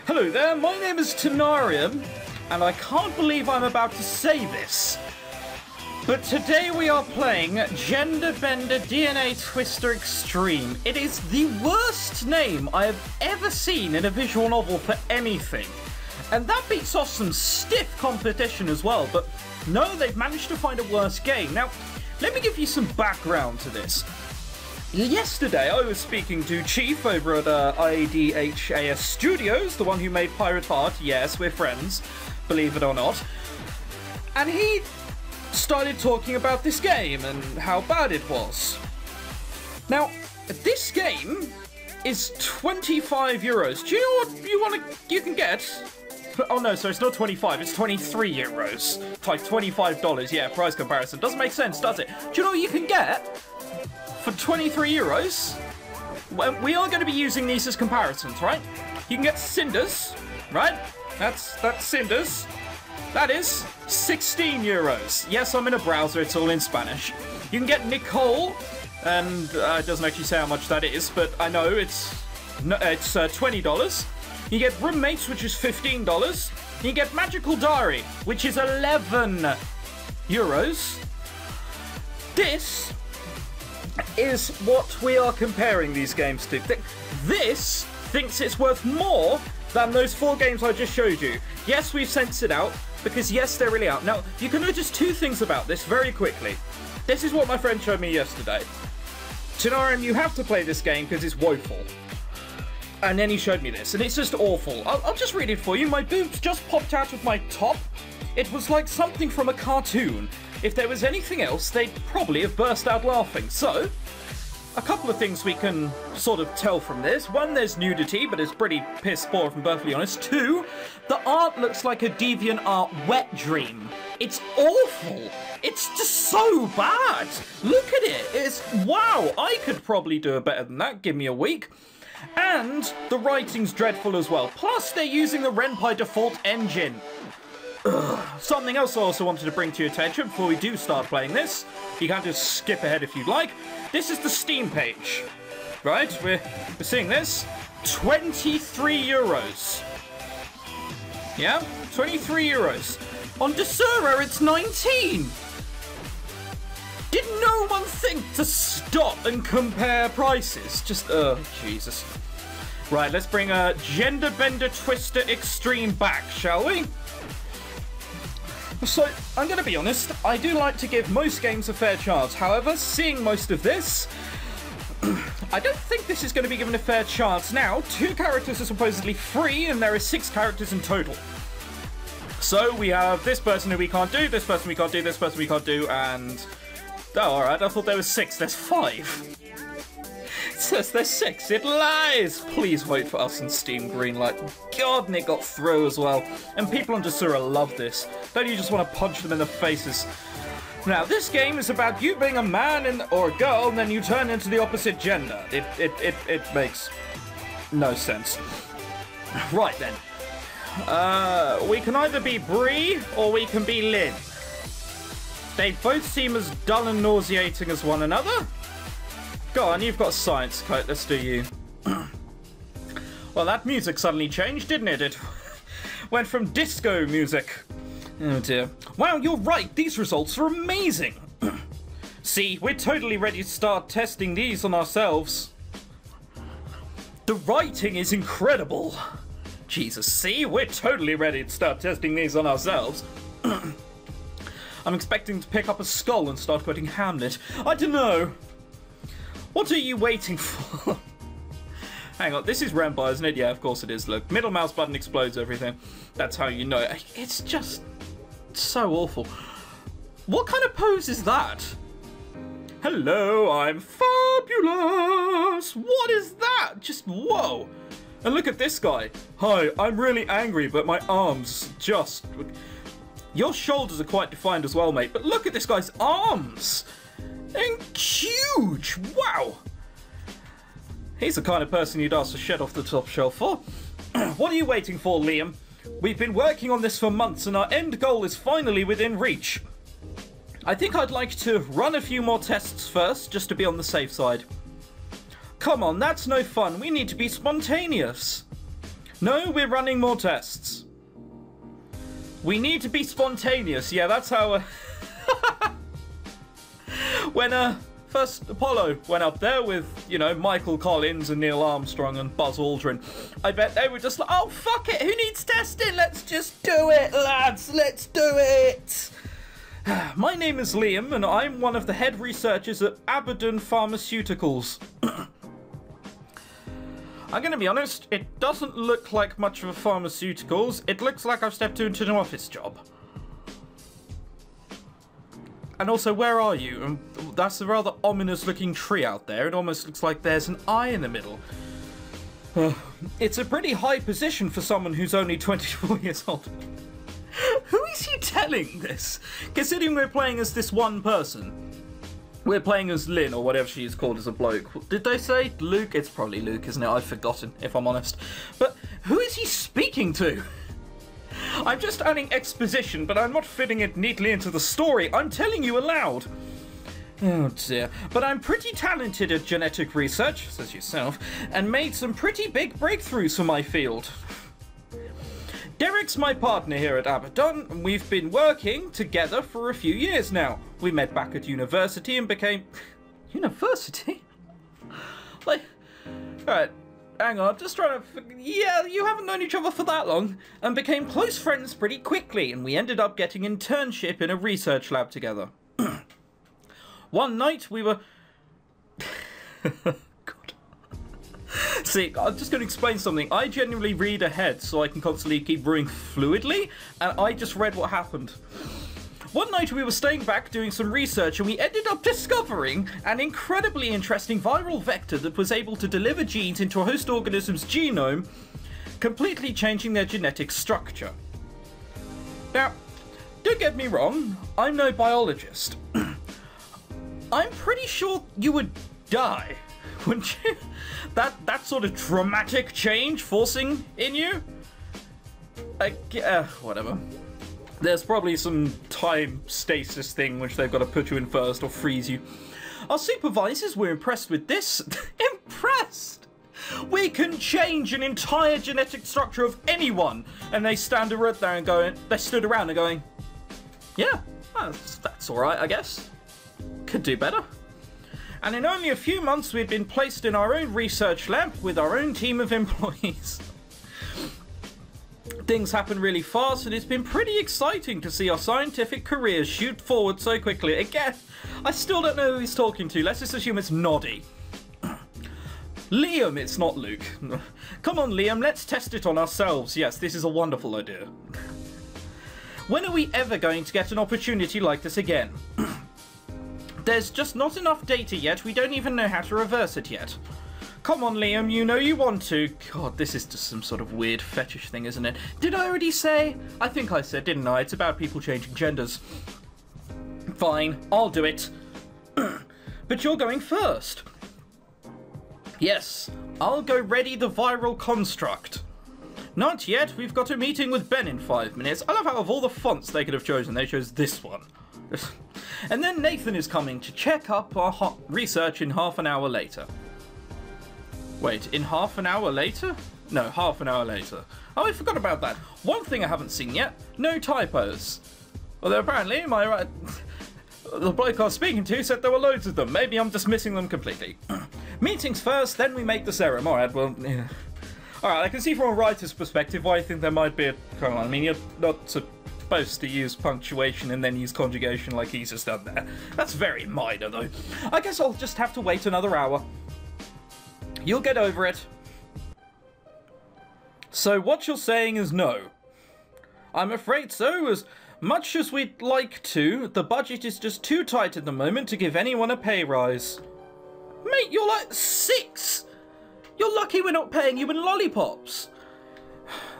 Hello there, my name is Tenarium, and I can't believe I'm about to say this, but today we are playing Gender Bender DNA Twister Extreme. It is the worst name I have ever seen in a visual novel for anything. And that beats off some stiff competition as well, but no, they've managed to find a worse game. Now, let me give you some background to this. Yesterday, I was speaking to Chief over at IDHAS Studios, the one who made Pirate Heart. Yes, we're friends, believe it or not. And he started talking about this game and how bad it was. Now, this game is 25 euros. Do you know what you can get? Oh no, so it's not 25, it's 23 euros. It's like $25, yeah, price comparison. Doesn't make sense, does it? Do you know what you can get for 23 euros? Well, we are going to be using these as comparisons, right? You can get Cinders, right? That's Cinders. That is 16 euros. Yes, I'm in a browser, it's all in Spanish. You can get Nicole, and it doesn't actually say how much that is, but I know it's $20. You get Roommates, which is $15. You get Magical Diary, which is 11 euros. This is what we are comparing these games to. This thinks it's worth more than those 4 games I just showed you. Yes, we've censored out, because yes, they're really out. Now, you can notice 2 things about this very quickly. This is what my friend showed me yesterday. Tenarium, you have to play this game because it's woeful. And then he showed me this, and it's just awful. I'll just read it for you. My boobs just popped out of my top. It was like something from a cartoon. If there was anything else, they'd probably have burst out laughing. So, a couple of things we can sort of tell from this. 1, there's nudity, but it's pretty piss poor if I'm perfectly honest. 2, the art looks like a DeviantArt wet dream. It's awful. It's just so bad. Look at it. It's, wow, I could probably do it better than that. Give me a week. And the writing's dreadful as well. Plus, they're using the Ren'Py default engine. Ugh. Something else I also wanted to bring to your attention before we do start playing this. You can just skip ahead if you'd like. This is the Steam page. Right? We're seeing this. 23 euros. Yeah? 23 euros. On Desura, it's 19. Did no one think to stop and compare prices? Just, Jesus. Right, let's bring a Gender Bender Twister Extreme back, shall we? So, I'm going to be honest, I do like to give most games a fair chance. However, seeing most of this, I don't think this is going to be given a fair chance. Now, 2 characters are supposedly free, and there are 6 characters in total. So, we have this person who we can't do, this person we can't do, this person we can't do, and... Oh, alright, I thought there was 6. There's 5. It says there's 6. It lies! Please wait for us in Steam Greenlight. God, and it got through as well. And people on Desura love this. Don't you just want to punch them in the faces? Now, this game is about you being a man or a girl, and then you turn into the opposite gender. It makes no sense. Right then. We can either be Bree, or we can be Lynn. They both seem as dull and nauseating as one another. Go on, you've got a science coat, let's do you. Well, that music suddenly changed, didn't it? It went from disco music. Oh dear. Wow, you're right, these results are amazing. See, we're totally ready to start testing these on ourselves. The writing is incredible. Jesus, see, we're totally ready to start testing these on ourselves. I'm expecting to pick up a skull and start quoting Hamlet. I don't know. What are you waiting for? Hang on, this is Ren'Py, isn't it? Yeah, of course it is. Look, middle mouse button explodes everything. That's how you know. It's just so awful. What kind of pose is that? Hello, I'm fabulous. What is that? Just whoa. And look at this guy. Hi, I'm really angry, but my arms just... Your shoulders are quite defined as well, mate. But look at this guy's arms. They're huge. Wow. He's the kind of person you'd ask to shed off the top shelf for. What are you waiting for, Liam? We've been working on this for months, and our end goal is finally within reach. I think I'd like to run a few more tests first, just to be on the safe side. Come on, that's no fun. We need to be spontaneous. No, we're running more tests. We need to be spontaneous. Yeah, that's how... when first Apollo went up there with, you know, Michael Collins and Neil Armstrong and Buzz Aldrin, I bet they were just like, oh, fuck it, who needs testing? Let's just do it, lads, let's do it. My name is Liam, and I'm one of the head researchers at Abaddon Pharmaceuticals. I'm going to be honest, it doesn't look like much of a pharmaceuticals. It looks like I've stepped into an office job. And also, where are you? That's a rather ominous looking tree out there. It almost looks like there's an eye in the middle. It's a pretty high position for someone who's only 24 years old. Who is he telling this? Considering we're playing as this one person. We're playing as Lynn, or whatever she is called as a bloke. Did they say Luke? It's probably Luke, isn't it? I've forgotten, if I'm honest. But who is he speaking to? I'm just adding exposition, but I'm not fitting it neatly into the story. I'm telling you aloud. Oh dear. But I'm pretty talented at genetic research, says yourself, and made some pretty big breakthroughs for my field. Derek's my partner here at Abaddon, and we've been working together for a few years now. We met back at university and became... University? Like... Alright, hang on, just trying to... Yeah, you haven't known each other for that long. And became close friends pretty quickly, and we ended up getting an internship in a research lab together. One night we were... See, I'm just going to explain something. I genuinely read ahead so I can constantly keep brewing fluidly, and I just read what happened. One night we were staying back doing some research, and we ended up discovering an incredibly interesting viral vector that was able to deliver genes into a host organism's genome, completely changing their genetic structure. Now, don't get me wrong, I'm no biologist. I'm pretty sure you would die, wouldn't you? That sort of dramatic change forcing in you? Whatever. There's probably some time stasis thing which they've got to put you in first or freeze you. Our supervisors were impressed with this. Impressed? We can change an entire genetic structure of anyone. And they stood around and going, yeah, that's alright, I guess. Could do better. And in only a few months we'd been placed in our own research lab with our own team of employees. Things happen really fast, and it's been pretty exciting to see our scientific careers shoot forward so quickly. Again, I still don't know who he's talking to. Let's just assume it's Noddy. Liam, it's not Luke. Come on, Liam, let's test it on ourselves. Yes, this is a wonderful idea. When are we ever going to get an opportunity like this again? There's just not enough data yet. We don't even know how to reverse it yet. Come on, Liam, you know you want to. God, this is just some sort of weird fetish thing, isn't it? Did I already say? I think I said, didn't I? It's about people changing genders. Fine, I'll do it. But you're going first. Yes, I'll go ready the viral construct. Not yet. We've got a meeting with Ben in 5 minutes. I love how of all the fonts they could have chosen, they chose this one. And then Nathan is coming to check up our research in half an hour later. Wait, in half an hour later? No, half an hour later. Oh, I forgot about that. One thing I haven't seen yet, no typos. Although apparently, am I right? The bloke I was speaking to said there were loads of them. Maybe I'm just missing them completely. Meetings first, then we make the serum. Alright, well, yeah. Alright, I can see from a writer's perspective why I think there might be a... Come on, I mean, you're not supposed to use punctuation and then use conjugation like he's just done there. That's very minor, though. I guess I'll just have to wait another hour. You'll get over it. So what you're saying is no. I'm afraid so. As much as we'd like to, the budget is just too tight at the moment to give anyone a pay rise. Mate, you're like 6! You're lucky we're not paying you in lollipops.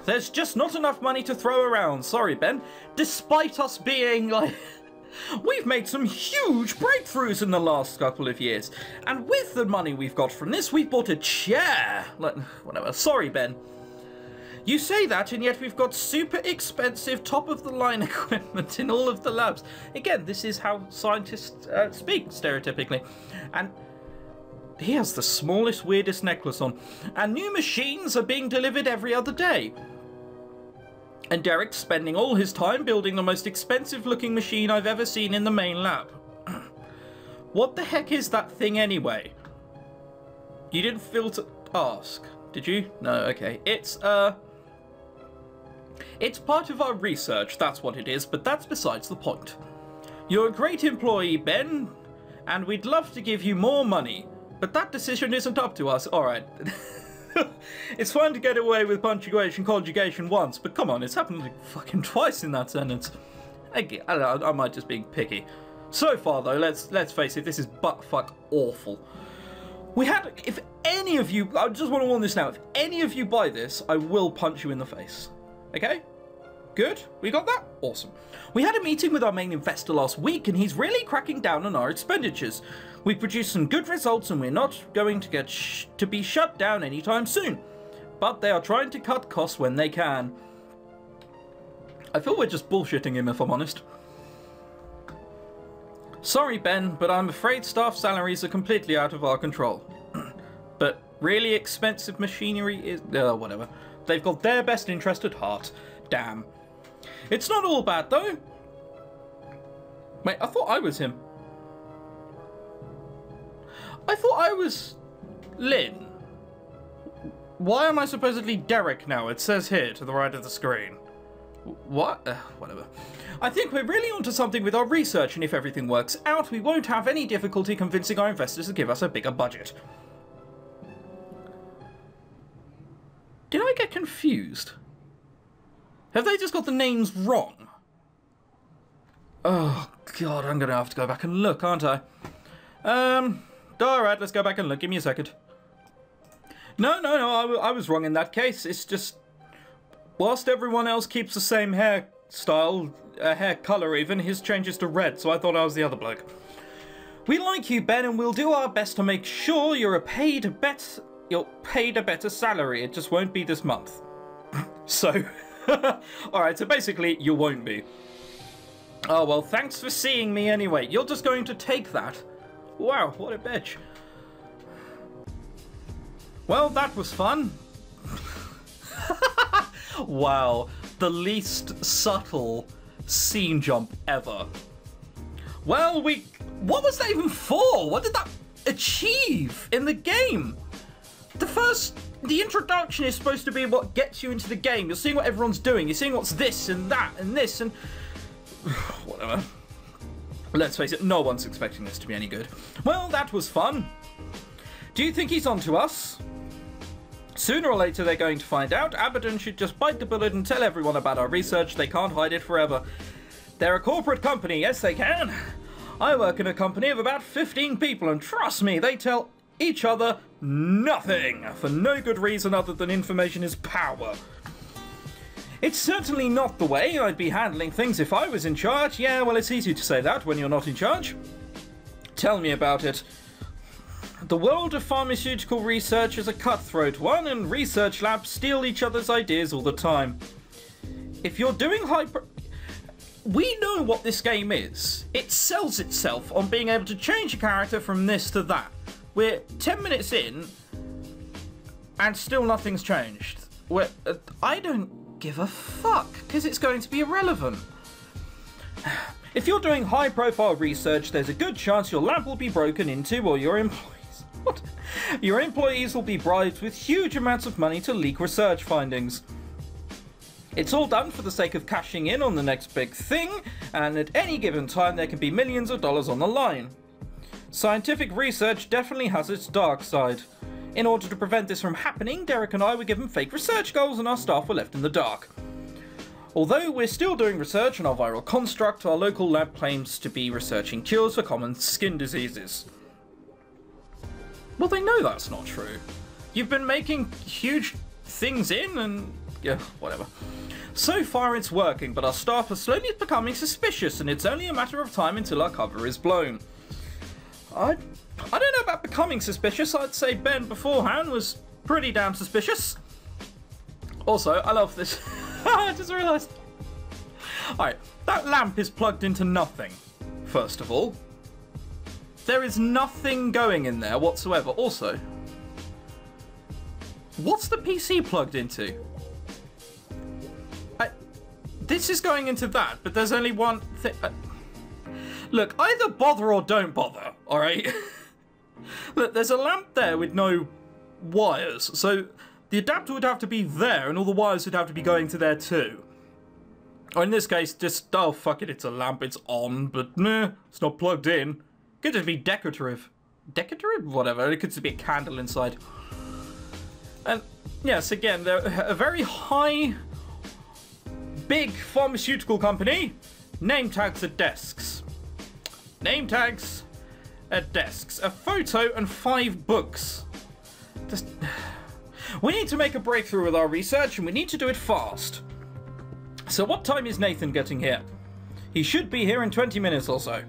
There's just not enough money to throw around. Sorry, Ben. Despite us being like... We've made some huge breakthroughs in the last couple of years. And with the money we've got from this, we've bought a chair. Like, whatever. Sorry, Ben. You say that, and yet we've got super expensive, top-of-the-line equipment in all of the labs. Again, this is how scientists speak, stereotypically. And He has the smallest, weirdest necklace on. And new machines are being delivered every other day. And Derek's spending all his time building the most expensive-looking machine I've ever seen in the main lab. What the heck is that thing anyway? You didn't feel to ask, did you? No, okay. It's part of our research, that's what it is, but that's besides the point. You're a great employee, Ben, and we'd love to give you more money, but that decision isn't up to us. Alright. It's fine to get away with punctuation conjugation once, but come on, it's happened like fucking twice in that sentence. I don't know, I might just be picky. So far though, let's face it, this is buttfuck awful. If any of you, I just want to warn this now, if any of you buy this, I will punch you in the face. Okay? Good? We got that? Awesome. We had a meeting with our main investor last week, and he's really cracking down on our expenditures. We produced some good results, and we're not going to be shut down anytime soon. But they are trying to cut costs when they can. I feel we're just bullshitting him, if I'm honest. Sorry, Ben, but I'm afraid staff salaries are completely out of our control. But really expensive machinery is... whatever. They've got their best interest at heart. Damn. It's not all bad, though. Wait, I thought I was him. I thought I was Lynn. Why am I supposedly Derek now? It says here to the right of the screen. What? Whatever. I think we're really onto something with our research, and if everything works out, we won't have any difficulty convincing our investors to give us a bigger budget. Did I get confused? Have they just got the names wrong? Oh, God, I'm going to have to go back and look, aren't I? Alright, let's go back and look. Give me a second. No, I was wrong in that case. It's just... Whilst everyone else keeps the same hairstyle, hair colour even, his changes to red, so I thought I was the other bloke. We like you, Ben, and we'll do our best to make sure you're paid a better salary. It just won't be this month. So... Alright, so basically, you won't be. Oh, well, thanks for seeing me anyway. You're just going to take that. Wow, what a bitch. Well, that was fun. Wow, the least subtle scene jump ever. Well, what was that even for? What did that achieve in the game? The introduction is supposed to be what gets you into the game. You're seeing what everyone's doing. You're seeing what's this and that and this and... Whatever. Let's face it, no one's expecting this to be any good. Well, that was fun. Do you think he's onto us? Sooner or later they're going to find out. Abaddon should just bite the bullet and tell everyone about our research. They can't hide it forever. They're a corporate company. Yes, they can. I work in a company of about 15 people, and trust me, they tell each other nothing, for no good reason other than information is power. It's certainly not the way I'd be handling things if I was in charge. Yeah, well, it's easy to say that when you're not in charge. Tell me about it. The world of pharmaceutical research is a cutthroat one, and research labs steal each other's ideas all the time. If you're doing we know what this game is. It sells itself on being able to change a character from this to that. We're 10 minutes in, and still nothing's changed. I don't give a fuck, because it's going to be irrelevant. If you're doing high-profile research, there's a good chance your lab will be broken into, or your employees... What? Your employees will be bribed with huge amounts of money to leak research findings. It's all done for the sake of cashing in on the next big thing, and at any given time there can be millions of dollars on the line. Scientific research definitely has its dark side. In order to prevent this from happening, Derek and I were given fake research goals and our staff were left in the dark. Although we're still doing research on our viral construct, our local lab claims to be researching cures for common skin diseases. Well, they know that's not true. You've been making huge things in and... yeah, whatever. So far it's working, but our staff are slowly becoming suspicious, and it's only a matter of time until our cover is blown. I don't know about becoming suspicious. I'd say Ben beforehand was pretty damn suspicious. Also, I love this. I just realised. Alright, that lamp is plugged into nothing, first of all. There is nothing going in there whatsoever. Also, what's the PC plugged into? This is going into that, but there's only one thing. Look, either bother or don't bother, alright? Look, there's a lamp there with no wires, so the adapter would have to be there, and all the wires would have to be going to there too. Or in this case, just, oh fuck it, it's a lamp, it's on, but meh, it's not plugged in. Could just be decorative. Decorative? Whatever, it could just be a candle inside. And, yes, again, they're a very high... big pharmaceutical company. Name tags at desks. Name tags at desks. A photo and 5 books. Just... We need to make a breakthrough with our research, and we need to do it fast. So what time is Nathan getting here? He should be here in 20 minutes or so.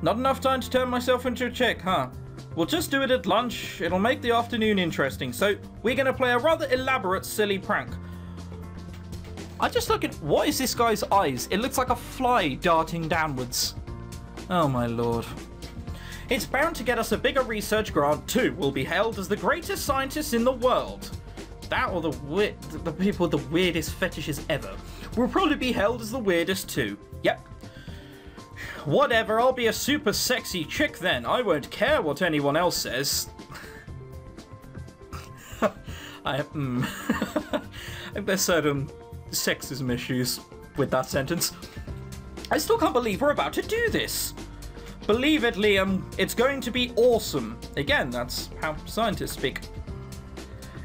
Not enough time to turn myself into a chick, huh? We'll just do it at lunch. It'll make the afternoon interesting. So we're going to play a rather elaborate, silly prank. I just look at... What is this guy's eyes? It looks like a fly darting downwards. Oh my lord. It's bound to get us a bigger research grant too. We'll be hailed as the greatest scientists in the world. That or the people with the weirdest fetishes ever. We'll probably be hailed as the weirdest too. Yep. Whatever, I'll be a super sexy chick then. I won't care what anyone else says. I think there's certain sexism issues with that sentence. I still can't believe we're about to do this. Believe it, Liam. It's going to be awesome. Again, that's how scientists speak.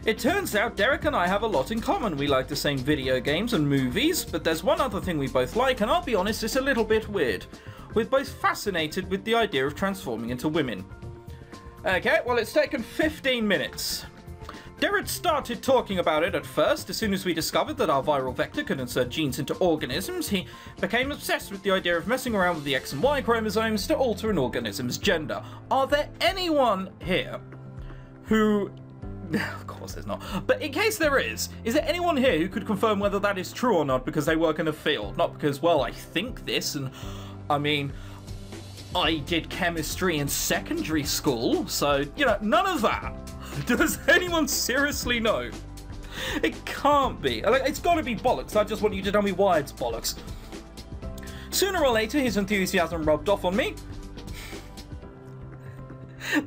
It turns out Derek and I have a lot in common. We like the same video games and movies, but there's one other thing we both like, and I'll be honest, it's a little bit weird. We're both fascinated with the idea of transforming into women. Okay, well, it's taken 15 minutes. Derek started talking about it at first. As soon as we discovered that our viral vector could insert genes into organisms, he became obsessed with the idea of messing around with the X and Y chromosomes to alter an organism's gender. Are there anyone here who... Of course there's not. But in case there is there anyone here who could confirm whether that is true or not because they work in the field? Not because, well, I think this, and I mean, I did chemistry in secondary school, so, you know, none of that. Does anyone seriously know? It can't be. Like, it's got to be bollocks. I just want you to tell me why it's bollocks. Sooner or later, his enthusiasm rubbed off on me.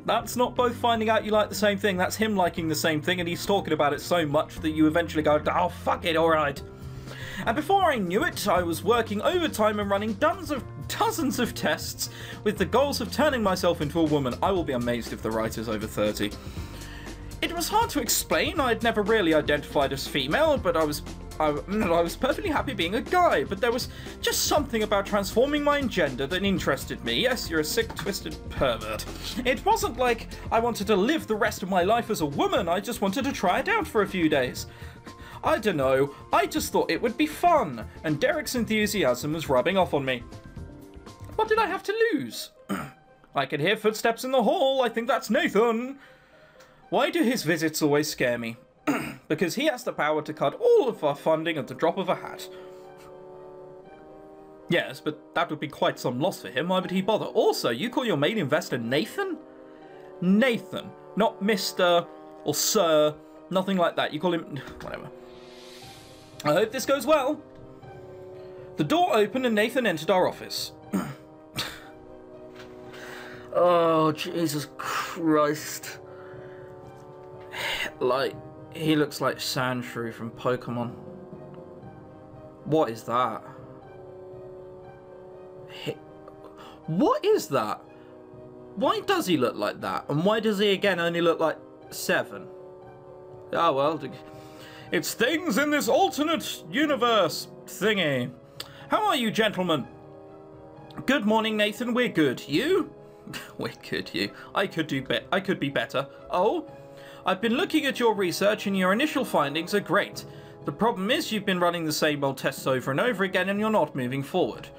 That's not both finding out you like the same thing. That's him liking the same thing, and he's talking about it so much that you eventually go, oh, fuck it, all right. And before I knew it, I was working overtime and running dozens of tests with the goals of turning myself into a woman. I will be amazed if the writer's over 30. It was hard to explain. I'd never really identified as female, but I was perfectly happy being a guy. But there was just something about transforming my gender that interested me. Yes, you're a sick, twisted pervert. It wasn't like I wanted to live the rest of my life as a woman. I just wanted to try it out for a few days. I don't know. I just thought it would be fun. And Derek's enthusiasm was rubbing off on me. What did I have to lose? I can hear footsteps in the hall. I think that's Nathan. Why do his visits always scare me? Because he has the power to cut all of our funding at the drop of a hat. Yes, but that would be quite some loss for him. Why would he bother? Also, you call your main investor Nathan? Nathan, not Mr. or Sir, nothing like that. You call him... whatever. I hope this goes well. The door opened and Nathan entered our office. Oh, Jesus Christ. Like, he looks like Sandshrew from Pokemon. What is that? What is that? Why does he look like that? And why does he again only look like 7? Oh well, it's things in this alternate universe thingy. How are you, gentlemen? Good morning, Nathan. We're good. You? We're good, you. I could be better. Oh? I've been looking at your research and your initial findings are great. The problem is you've been running the same old tests over and over again and you're not moving forward.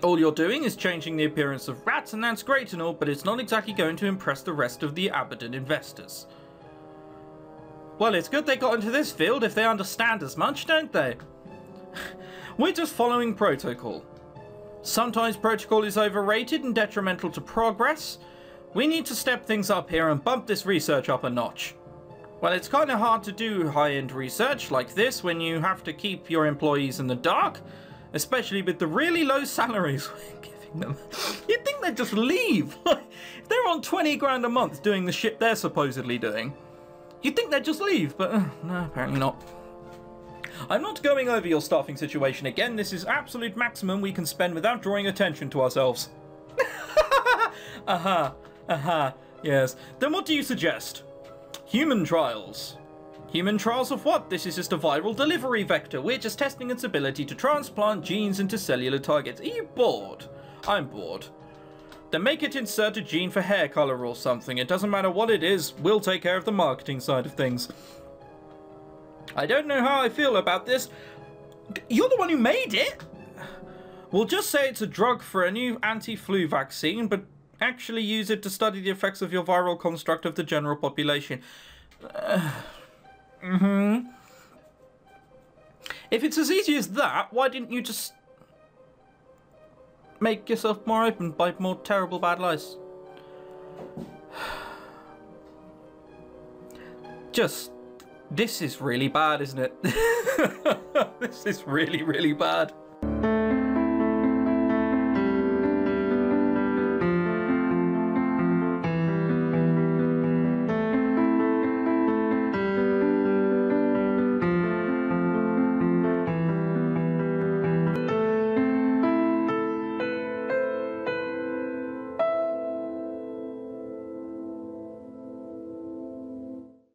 All you're doing is changing the appearance of rats, and that's great and all, but it's not exactly going to impress the rest of the Abaddon investors. Well, it's good they got into this field if they understand as much, don't they? We're just following protocol. Sometimes protocol is overrated and detrimental to progress. We need to step things up here and bump this research up a notch. Well, it's kind of hard to do high-end research like this when you have to keep your employees in the dark, especially with the really low salaries we're giving them. You'd think they'd just leave. If they're on 20 grand a month doing the shit they're supposedly doing, you'd think they'd just leave, but no, apparently not. I'm not going over your staffing situation again. This is absolute maximum we can spend without drawing attention to ourselves. Yes. Then what do you suggest? Human trials. Human trials of what? This is just a viral delivery vector. We're just testing its ability to transplant genes into cellular targets. Are you bored? I'm bored. Then make it insert a gene for hair color or something. It doesn't matter what it is. We'll take care of the marketing side of things. I don't know how I feel about this. You're the one who made it. We'll just say it's a drug for a new anti-flu vaccine, but actually use it to study the effects of your viral construct of the general population. If it's as easy as that, why didn't you just make yourself more open by more terrible bad lies? This is really bad, isn't it? This is really, really bad.